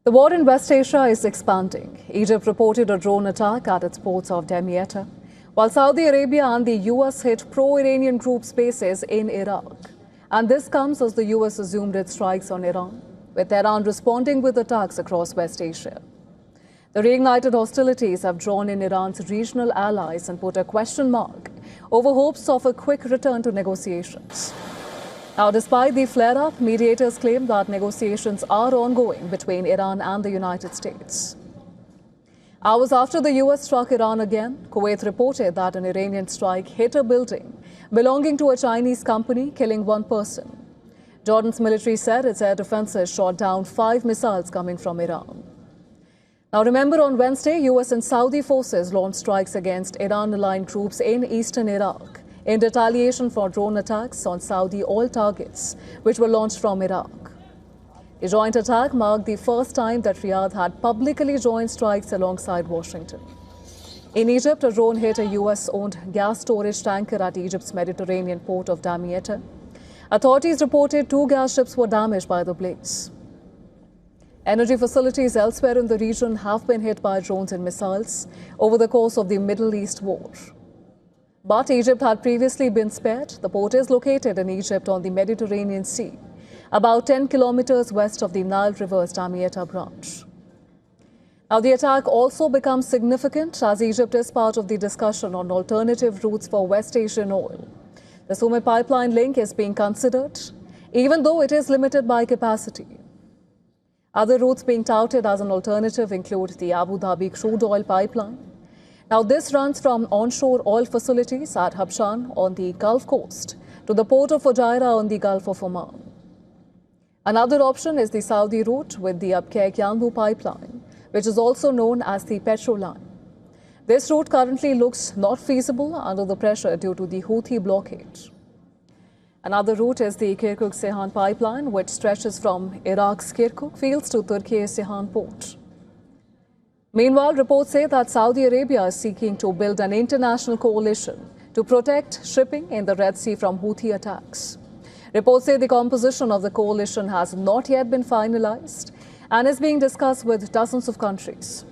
The war in West Asia is expanding. Egypt reported a drone attack at its ports of Damietta, while Saudi Arabia and the US hit pro-Iranian groups' bases in Iraq. And this comes as the US assumed its strikes on Iran, with Tehran responding with attacks across West Asia. The reignited hostilities have drawn in Iran's regional allies and put a question mark over hopes of a quick return to negotiations. Now, despite the flare-up, mediators claim that negotiations are ongoing between Iran and the United States. Hours after the US struck Iran again, Kuwait reported that an Iranian strike hit a building belonging to a Chinese company, killing one person. Jordan's military said its air defenses shot down 5 missiles coming from Iran. Now, remember, on Wednesday, US and Saudi forces launched strikes against Iran-aligned groups in eastern Iraq in retaliation for drone attacks on Saudi oil targets, which were launched from Iraq. The joint attack marked the first time that Riyadh had publicly joined strikes alongside Washington. In Egypt, a drone hit a US-owned gas storage tanker at Egypt's Mediterranean port of Damietta. Authorities reported 2 gas ships were damaged by the blaze. Energy facilities elsewhere in the region have been hit by drones and missiles over the course of the Middle East war. But Egypt had previously been spared. The port is located in Egypt on the Mediterranean Sea, about 10 kilometers west of the Nile River's Damietta branch. Now, the attack also becomes significant as Egypt is part of the discussion on alternative routes for West Asian oil. The Suez pipeline link is being considered, even though it is limited by capacity. Other routes being touted as an alternative include the Abu Dhabi crude oil pipeline. Now, this runs from onshore oil facilities at Habshan on the Gulf Coast to the port of Fujairah on the Gulf of Oman. Another option is the Saudi route with the Abqaiq-Yanbu pipeline, which is also known as the Petro line. This route currently looks not feasible under the pressure due to the Houthi blockade. Another route is the Kirkuk-Ceyhan pipeline, which stretches from Iraq's Kirkuk fields to Turkey's Ceyhan port. Meanwhile, reports say that Saudi Arabia is seeking to build an international coalition to protect shipping in the Red Sea from Houthi attacks. Reports say the composition of the coalition has not yet been finalized and is being discussed with dozens of countries.